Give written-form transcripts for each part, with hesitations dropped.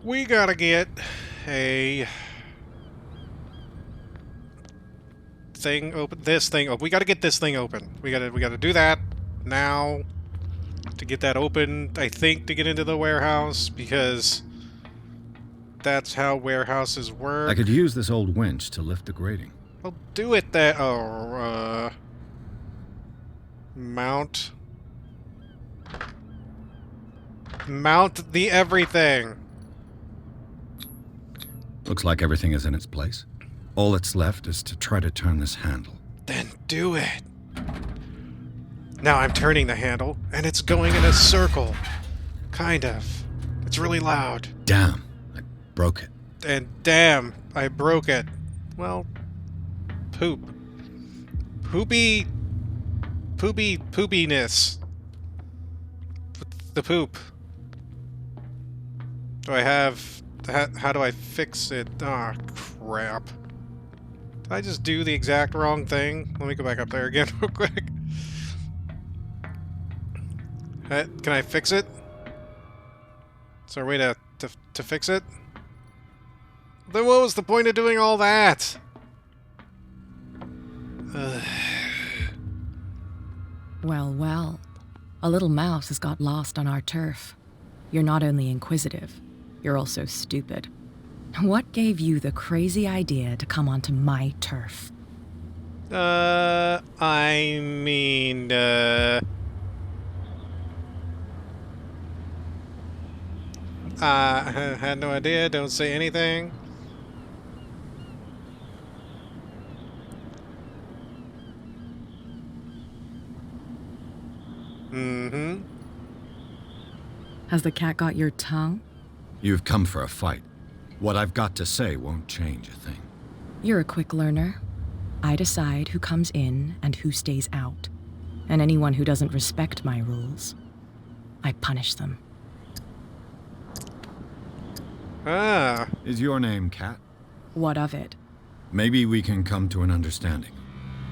We gotta get a thing open. This thing open. We gotta get this thing open. We gotta do that now to get that open. I think to get into the warehouse because that's how warehouses work. I could use this old winch to lift the grating. Well, do it that. Oh, mount the everything. Looks like everything is in its place. All that's left is to try to turn this handle. Then do it. Now I'm turning the handle, and it's going in a circle. Kind of. It's really loud. Damn, I broke it. And damn, I broke it. Well, poop. Poopiness. The poop. Do I have... How do I fix it? Ah, crap. Did I just do the exact wrong thing? Let me go back up there again real quick. Can I fix it? Is there a way to fix it? Then what was the point of doing all that? Well, well. A little mouse has got lost on our turf. You're not only inquisitive, you're also stupid. What gave you the crazy idea to come onto my turf? I mean, had no idea, don't say anything. Mm-hmm. Has the cat got your tongue? You've come for a fight. What I've got to say won't change a thing. You're a quick learner. I decide who comes in and who stays out. And anyone who doesn't respect my rules, I punish them. Ah. Is your name Cat? What of it? Maybe we can come to an understanding.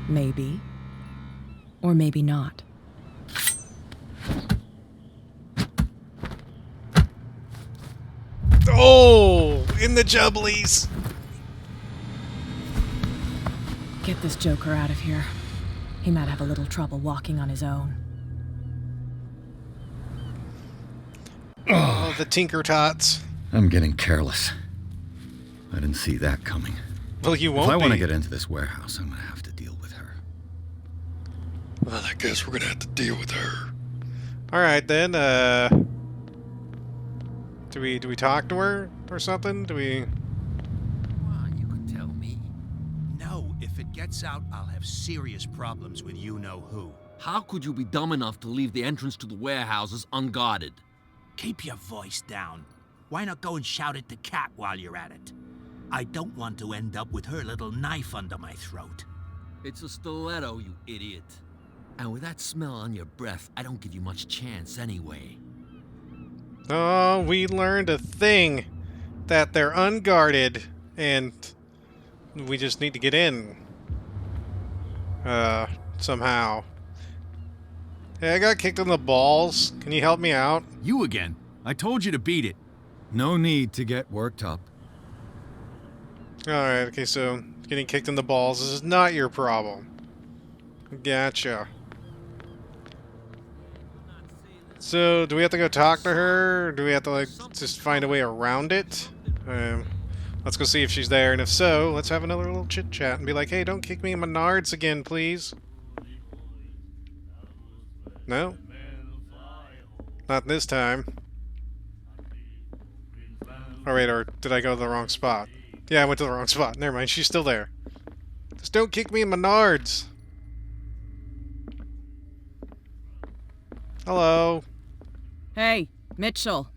Maybe. Or maybe not. Oh! In the jubblies! Get this joker out of here. He might have a little trouble walking on his own. Oh, the Tinker Tots. I'm getting careless. I didn't see that coming. Well, you won't If I want to be. get into this warehouse, I'm gonna have to deal with her. Well, I guess we're gonna have to deal with her. Alright then, do we talk to her or something? Do we... Well, you could tell me. No, if it gets out, I'll have serious problems with you-know-who. How could you be dumb enough to leave the entrance to the warehouses unguarded? Keep your voice down. Why not go and shout at the cat while you're at it? I don't want to end up with her little knife under my throat. It's a stiletto, you idiot. And with that smell on your breath, I don't give you much chance anyway. Oh, we learned a thing. That they're unguarded, and we just need to get in. Somehow. Hey, I got kicked in the balls. Can you help me out? You again? I told you to beat it. No need to get worked up. Alright, okay, so getting kicked in the balls is not your problem. Gotcha. So, do we have to go talk to her? Or do we have to, like, just find a way around it? Let's go see if she's there, and if so, let's have another little chit-chat and be like, hey, don't kick me in my nards again, please. No? Not this time. Oh, wait, or did I go to the wrong spot? Yeah, I went to the wrong spot. Never mind, she's still there. Just don't kick me in my nards. Hello. Hey, Mitchell.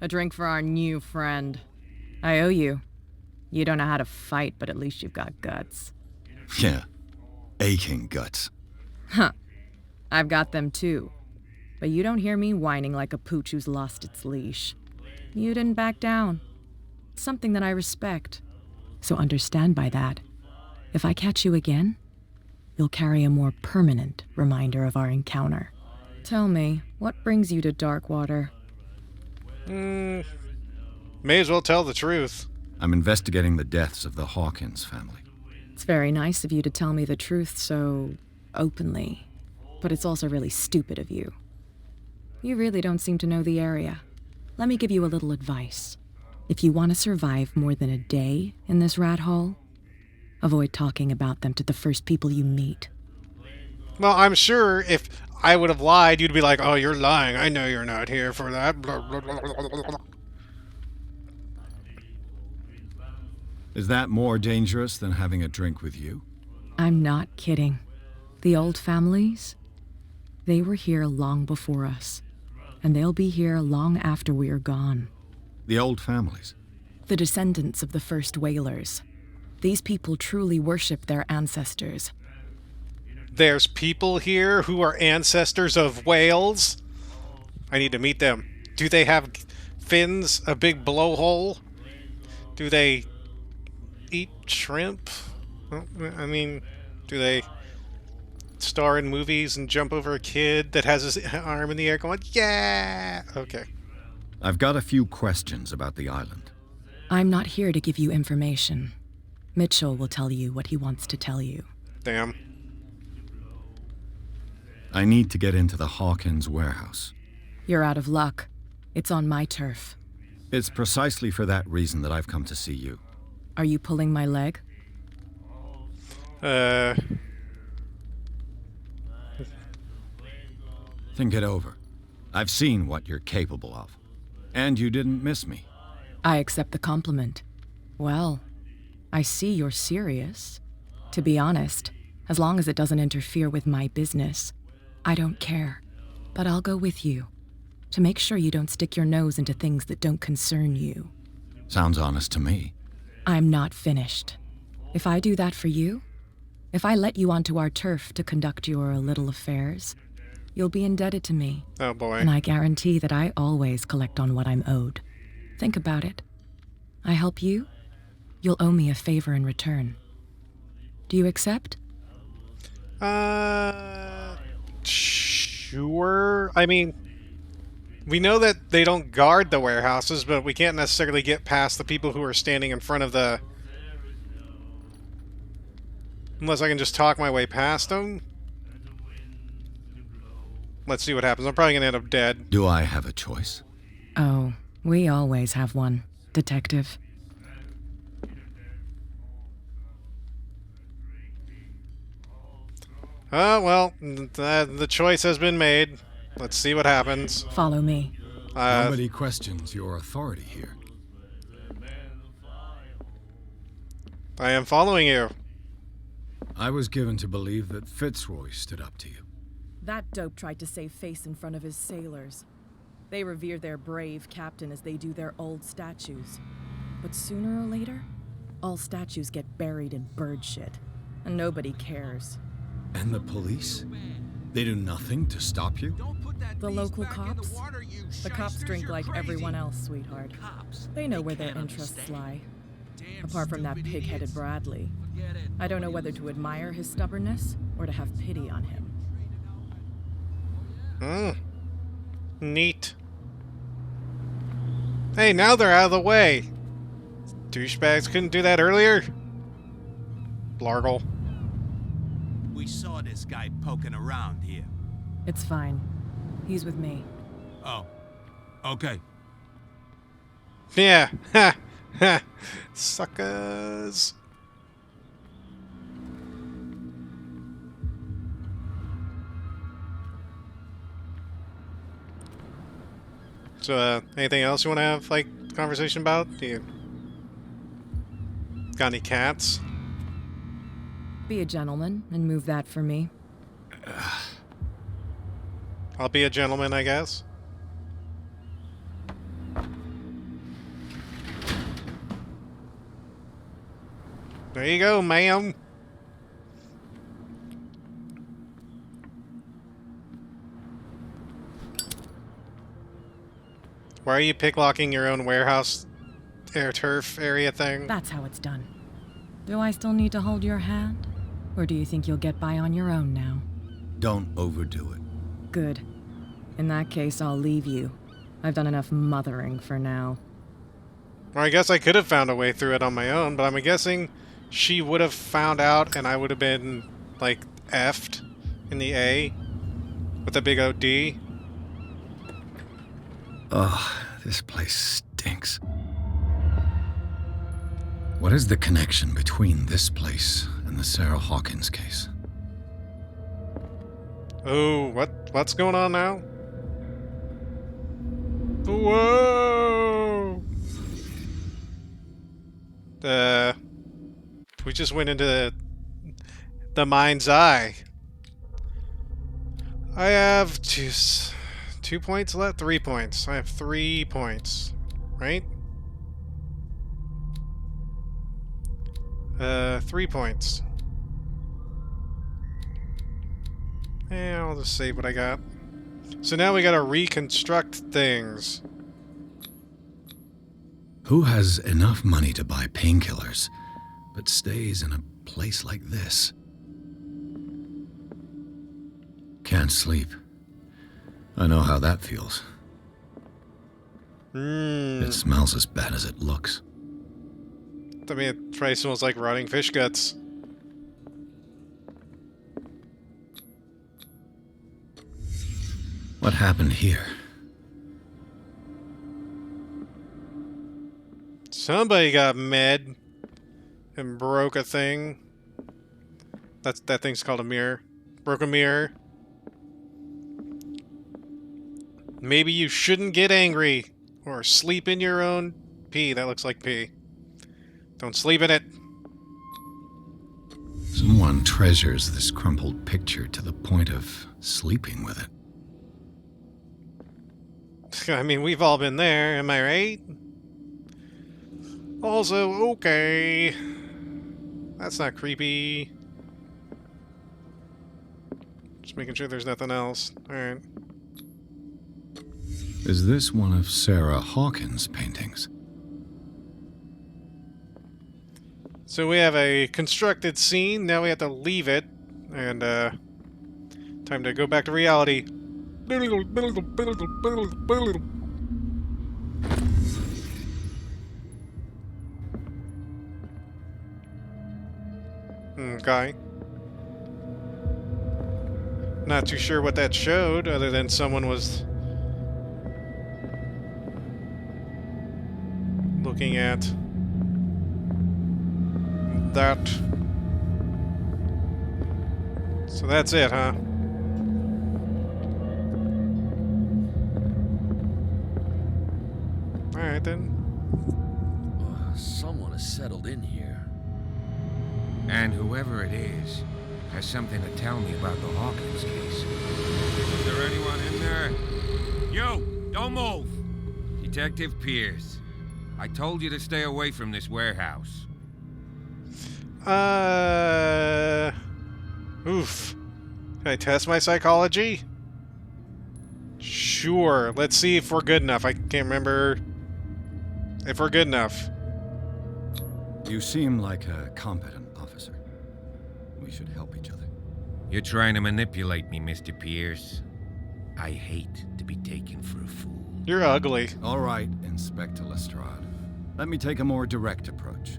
A drink for our new friend. I owe you. You don't know how to fight, but at least you've got guts. Yeah. Aching guts. Huh. I've got them too. But you don't hear me whining like a pooch who's lost its leash. You didn't back down. It's something that I respect. So understand by that, if I catch you again, you'll carry a more permanent reminder of our encounter. Tell me, what brings you to Darkwater? May as well tell the truth. I'm investigating the deaths of the Hawkins family. It's very nice of you to tell me the truth so openly, but it's also really stupid of you. You really don't seem to know the area. Let me give you a little advice. If you want to survive more than a day in this rat hole, avoid talking about them to the first people you meet. Well, I'm sure if I would have lied, you'd be like, oh, you're lying. I know you're not here for that. Blah, blah, blah, blah, blah, blah. Is that more dangerous than having a drink with you? I'm not kidding. The old families, they were here long before us, and they'll be here long after we are gone. The old families? The descendants of the first whalers. These people truly worship their ancestors. There's people here who are ancestors of whales. I need to meet them. Do they have fins, a big blowhole? Do they eat shrimp? Well, I mean, do they star in movies and jump over a kid that has his arm in the air going, yeah! Okay. I've got a few questions about the island. I'm not here to give you information. Mitchell will tell you what he wants to tell you. Damn. I need to get into the Hawkins warehouse. You're out of luck. It's on my turf. It's precisely for that reason that I've come to see you. Are you pulling my leg? Think it over. I've seen what you're capable of. And you didn't miss me. I accept the compliment. Well, I see you're serious. To be honest, as long as it doesn't interfere with my business, I don't care. But I'll go with you, to make sure you don't stick your nose into things that don't concern you. Sounds honest to me. I'm not finished. If I do that for you, if I let you onto our turf to conduct your little affairs, you'll be indebted to me. Oh boy. And I guarantee that I always collect on what I'm owed. Think about it. I help you, you'll owe me a favor in return. Do you accept? Sure. I mean, we know that they don't guard the warehouses, but we can't necessarily get past the people who are standing in front of the... Unless I can just talk my way past them. Let's see what happens. I'm probably gonna end up dead. Do I have a choice? Oh, we always have one, Detective. Oh, well, the choice has been made. Let's see what happens. Follow me. Nobody questions your authority here. I am following you. I was given to believe that Fitzroy stood up to you. That dope tried to save face in front of his sailors. They revere their brave captain as they do their old statues. But sooner or later, all statues get buried in bird shit, and nobody cares. And the police? They do nothing to stop you? The local cops? The cops drink like everyone else, sweetheart. They know where their interests lie. Apart from that pig-headed Bradley. I don't know whether to admire his stubbornness or to have pity on him. Neat. Hey, now they're out of the way. Douchebags couldn't do that earlier. Blargle. We saw this guy poking around here. It's fine. He's with me. Oh. Okay. Yeah. Ha. Ha. Suckers. So, anything else you want to have, like, conversation about? Do you... Got any cats? Be a gentleman and move that for me. I'll be a gentleman, I guess. There you go, ma'am. Why are you picklocking your own warehouse air turf area thing? That's how it's done. Do I still need to hold your hand? Or do you think you'll get by on your own now? Don't overdo it. Good. In that case, I'll leave you. I've done enough mothering for now. Or I guess I could have found a way through it on my own, but I'm guessing she would have found out and I would have been, like, F'd in the A with a big OD. Ugh, this place stinks. What is the connection between this place and the Sarah Hawkins case? Oh, what's going on now? Whoa! We just went into the mind's eye. I have two points left? 3 points. I have 3 points. Right? 3 points. Yeah, I'll just save what I got. So now we gotta reconstruct things. Who has enough money to buy painkillers, but stays in a place like this? Can't sleep. I know how that feels. It smells as bad as it looks. I mean, it probably smells like rotting fish guts. What happened here? Somebody got mad and broke a thing. That thing's called a mirror. Broke a mirror. Maybe you shouldn't get angry or sleep in your own pee. That looks like pee. Don't sleep in it. Someone treasures this crumpled picture to the point of sleeping with it. I mean, we've all been there, am I right? Also, okay. That's not creepy. Just making sure there's nothing else. Alright. Is this one of Sarah Hawkins' paintings? So we have a constructed scene, now we have to leave it, and time to go back to reality. Okay. Not too sure what that showed, other than someone was looking at that. So that's it, huh? Alright then. Someone has settled in here. And whoever it is has something to tell me about the Hawkins case. Is there anyone in there? You! Don't move! Detective Pierce. I told you to stay away from this warehouse. Oof. Can I test my psychology? Sure. Let's see if we're good enough. I can't remember if we're good enough. You seem like a competent officer. We should help each other. You're trying to manipulate me, Mr. Pierce. I hate to be taken for a fool. You're ugly. All right, Inspector Lestrade. Let me take a more direct approach.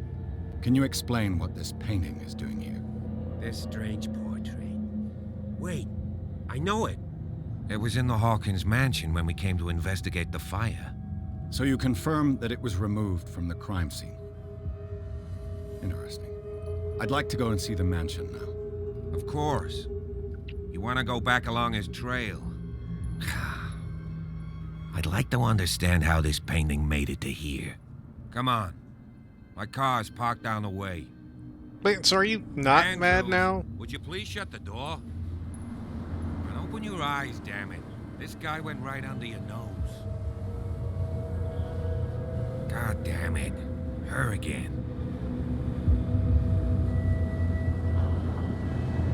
Can you explain what this painting is doing here? This strange portrait. Wait, I know it. It was in the Hawkins mansion when we came to investigate the fire. So you confirm that it was removed from the crime scene? Interesting. I'd like to go and see the mansion now. Of course. You want to go back along his trail? I'd like to understand how this painting made it to here. Come on. My car's parked down the way. Wait, so are you not Jangles, mad now? Would you please shut the door? And open your eyes, damn it. This guy went right under your nose. God damn it. Her again.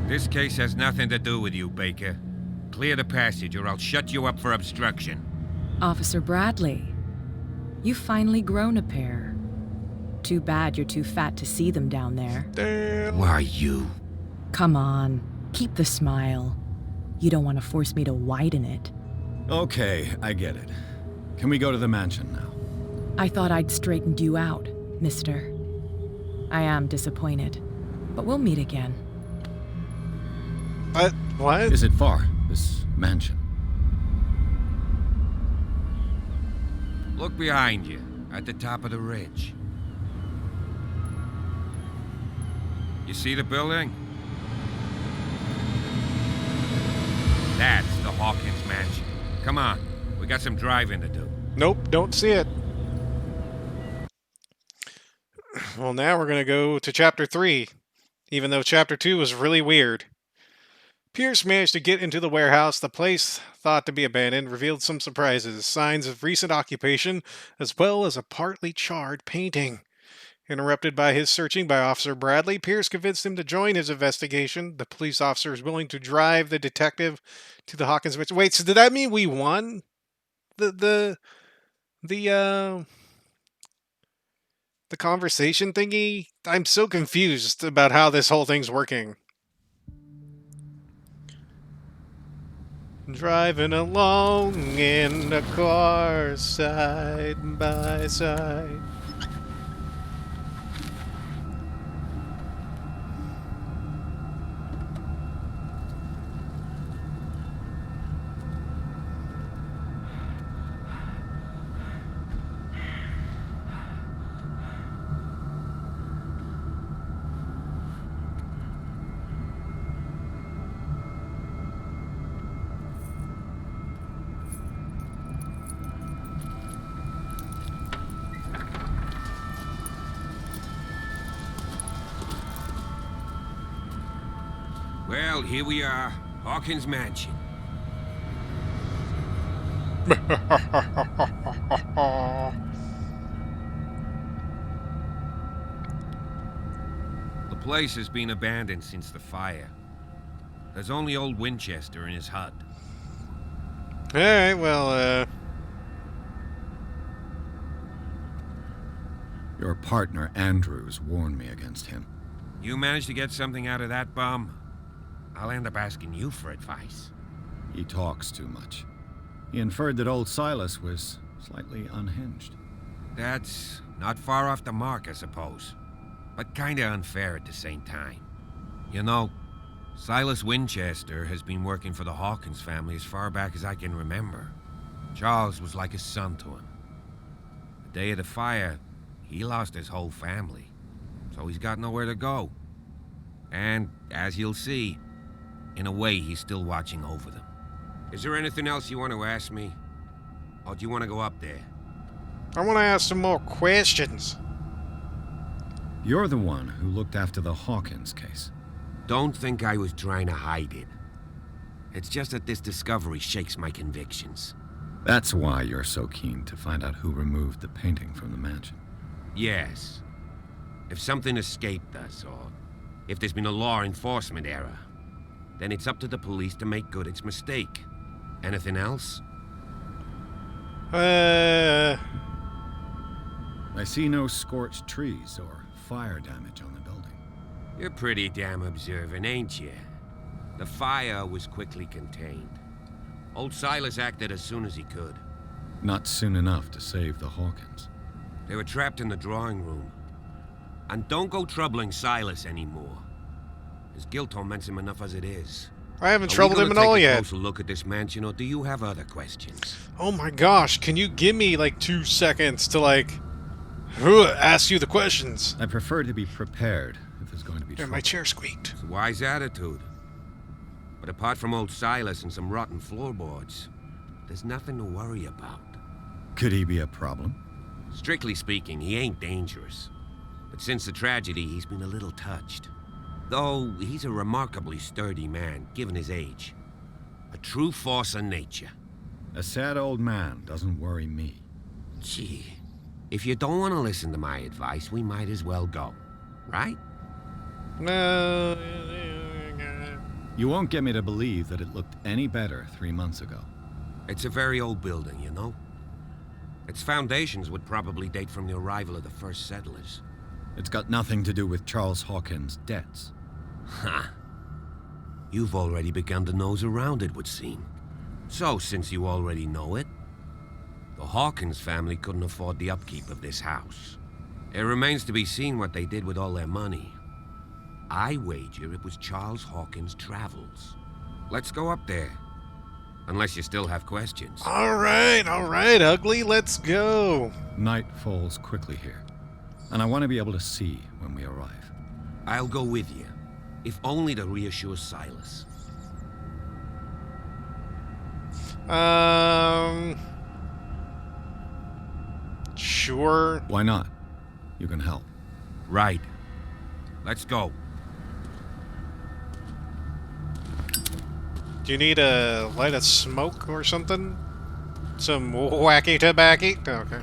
This case has nothing to do with you, Baker. Clear the passage or I'll shut you up for obstruction. Officer Bradley, you've finally grown a pair. Too bad you're too fat to see them down there. Damn. Who are you? Come on, keep the smile. You don't want to force me to widen it. Okay, I get it. Can we go to the mansion now? I thought I'd straightened you out, mister. I am disappointed, but we'll meet again. What? Is it far, this mansion? Look behind you, at the top of the ridge. You see the building? That's the Hawkins mansion. Come on, we got some driving to do. Nope, don't see it. Well, now we're going to go to Chapter 3, even though Chapter 2 was really weird. Pierce managed to get into the warehouse. The place, thought to be abandoned, revealed some surprises, signs of recent occupation, as well as a partly charred painting. Interrupted by his searching by Officer Bradley, Pierce convinced him to join his investigation. The police officer is willing to drive the detective to the Hawkins mansion. Wait, so did that mean we won? The conversation thingy? I'm so confused about how this whole thing's working. Driving along in a car side by side. Well, here we are, Hawkins mansion. The place has been abandoned since the fire. There's only old Winchester in his hut. Alright, well, Your partner, Andrews, warned me against him. You managed to get something out of that bum? I'll end up asking you for advice. He talks too much. He inferred that old Silas was slightly unhinged. That's not far off the mark, I suppose. But kinda unfair at the same time. You know, Silas Winchester has been working for the Hawkins family as far back as I can remember. Charles was like a son to him. The day of the fire, he lost his whole family. So he's got nowhere to go. And, as you'll see, in a way he's still watching over them. Is there anything else you want to ask me? Or do you want to go up there? I want to ask some more questions. You're the one who looked after the Hawkins case. Don't think I was trying to hide it. It's just that this discovery shakes my convictions. That's why you're so keen to find out who removed the painting from the mansion. Yes. If something escaped us, or if there's been a law enforcement error, then it's up to the police to make good its mistake. Anything else? I see no scorched trees or fire damage on the building. You're pretty damn observant, ain't you? The fire was quickly contained. Old Silas acted as soon as he could. Not soon enough to save the Hawkins. They were trapped in the drawing room. And don't go troubling Silas anymore. His guilt torments him enough as it is. I haven't troubled him at all yet. Take a closer look at this mansion, or do you have other questions? Oh my gosh, can you give me like 2 seconds to like ask you the questions? I prefer to be prepared if there's going to be trouble. My chair squeaked. It's a wise attitude. But apart from old Silas and some rotten floorboards, there's nothing to worry about. Could he be a problem? Strictly speaking, he ain't dangerous. But since the tragedy, he's been a little touched. Though he's a remarkably sturdy man, given his age. A true force of nature. A sad old man doesn't worry me. Gee, if you don't want to listen to my advice, we might as well go. Right? No. You won't get me to believe that it looked any better 3 months ago. It's a very old building, you know? Its foundations would probably date from the arrival of the first settlers. It's got nothing to do with Charles Hawkins' debts. Ha! You've already begun to nose around, it would seem. So, since you already know it, the Hawkins family couldn't afford the upkeep of this house. It remains to be seen what they did with all their money. I wager it was Charles Hawkins' travels. Let's go up there. Unless you still have questions. All right, Ugly, let's go. Night falls quickly here, and I want to be able to see when we arrive. I'll go with you, if only to reassure Silas. Sure. Why not? You can help. Right. Let's go. Do you need a light of smoke or something? Some wacky tobacco? Okay.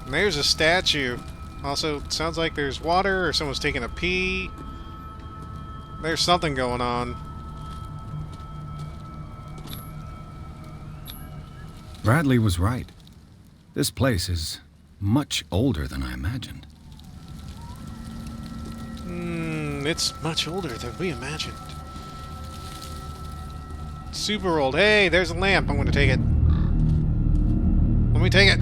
And there's a statue. Also, sounds like there's water or someone's taking a pee. There's something going on. Bradley was right. This place is much older than I imagined. It's much older than we imagined. Super old. Hey, there's a lamp. I'm going to take it. Let me take it.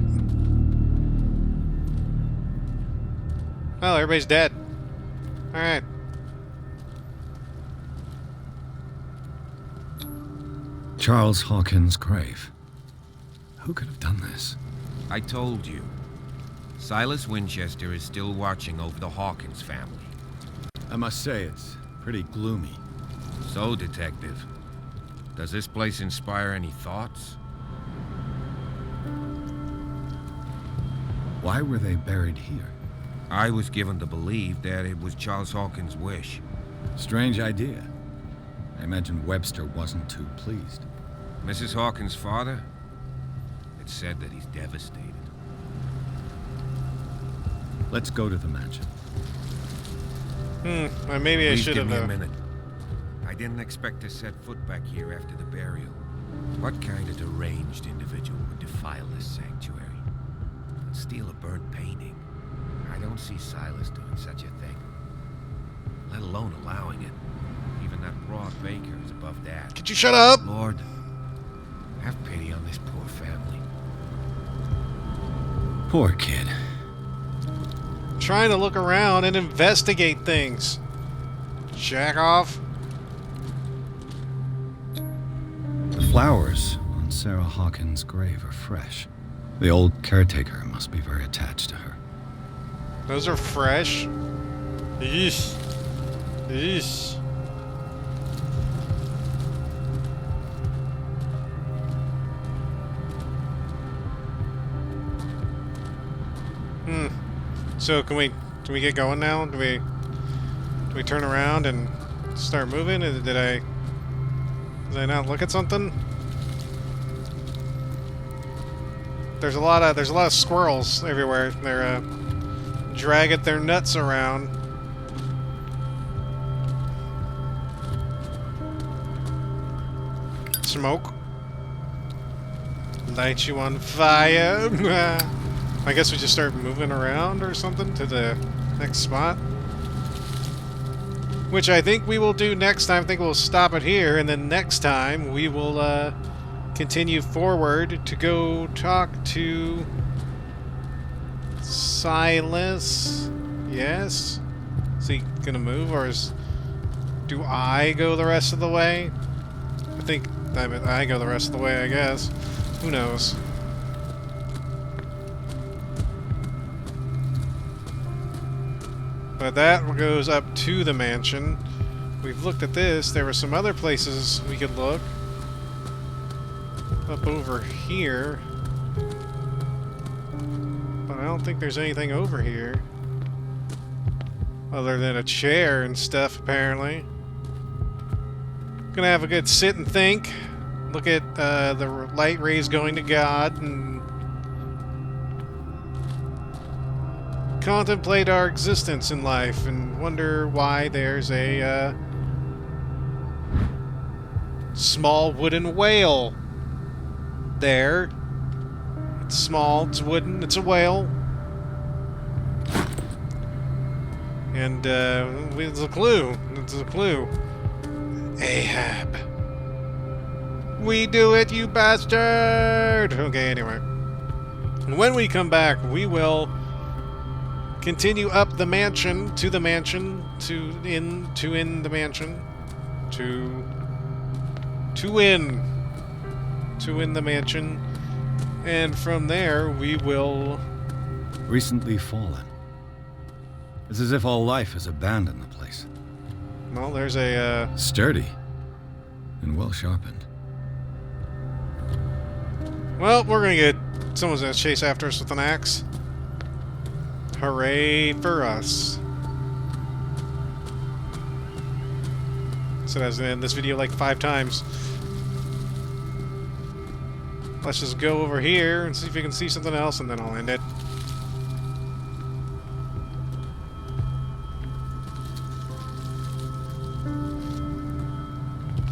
Oh, everybody's dead. Alright. Charles Hawkins' grave. Who could have done this? I told you. Silas Winchester is still watching over the Hawkins family. I must say, it's pretty gloomy. So, Detective, does this place inspire any thoughts? Why were they buried here? I was given to believe that it was Charles Hawkins' wish. Strange idea. I imagine Webster wasn't too pleased. Mrs. Hawkins' father? It's said that he's devastated. Let's go to the mansion. Well, maybe I Please should give have. me a minute. I didn't expect to set foot back here after the burial. What kind of deranged individual would defile this sanctuary? And steal a burnt painting? I don't see Silas doing such a thing. Let alone allowing it. Even that broad baker is above that. Could you shut up? Lord, have pity on this poor family. Poor kid. Trying to look around and investigate things. Jack off. The flowers on Sarah Hawkins' grave are fresh. The old caretaker must be very attached to her. Those are fresh. Eesh. Eesh. So can we get going now? Do we turn around and start moving? Did I not look at something? There's a lot of squirrels everywhere. They're dragging their nuts around. Smoke. Light you on fire. I guess we just start moving around or something to the next spot. Which I think we will do next time. I think we'll stop it here, and then next time we will continue forward to go talk to Silas. Yes? Is he gonna move, or do I go the rest of the way? I think I go the rest of the way, I guess. Who knows? But that goes up to the mansion. We've looked at this. There were some other places we could look. Up over here. But I don't think there's anything over here. Other than a chair and stuff, apparently. Gonna have a good sit and think. Look at the light rays going to God and contemplate our existence in life and wonder why there's a small wooden whale there. It's small, it's wooden, it's a whale. And, it's a clue. It's a clue. Ahab. We do it, you bastard! Okay, anyway. When we come back, we will continue up the mansion, to the mansion, to in the mansion, to in the mansion, and from there we will... Recently fallen. It's as if all life has abandoned the place. Well, there's a, Sturdy. And well sharpened. Well, we're gonna get... Someone's gonna chase after us with an axe. Hooray for us. So I was gonna end this video like 5 times. Let's just go over here and see if we can see something else, and then I'll end it.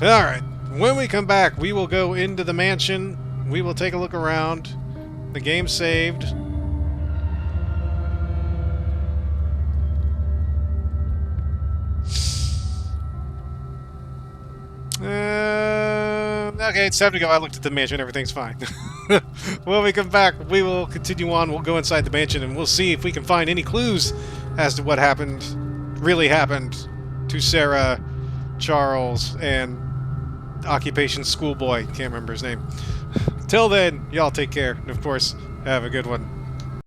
Alright, when we come back, we will go into the mansion. We will take a look around. The game's saved. Okay, it's time to go. I looked at the mansion. Everything's fine. When we come back, we will continue on. We'll go inside the mansion, and we'll see if we can find any clues as to what happened, really happened, to Sarah, Charles, and occupation schoolboy. Can't remember his name. Till then, y'all take care. And of course, have a good one.